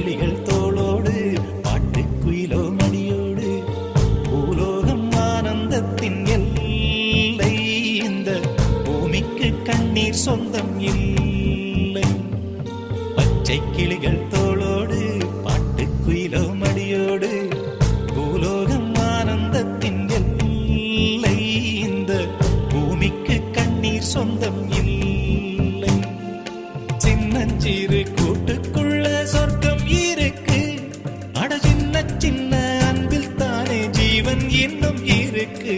கிளிகள் தோளோடு பாட்டுக்குயிலோ மடியோடு பூலோகம் ஆனந்தத்தின் எல்லை இந்த பூமிக்கு கண்ணீர் சொந்தம் இல்லை பச்சை கிளிகள் தோளோடு பாட்டுக்குயிலோ மடியோடு பூலோகம் ஆனந்தத்தின் எல்லை இந்த பூமிக்கு கண்ணீர் சொந்தம் இல்லை சின்னஞ்சிறு கூட்டுக்குள்ள சொர்க்கம் இருக்கு அட சின்ன சின்ன அன்பில் தானே ஜீவன் இன்னும் இருக்கு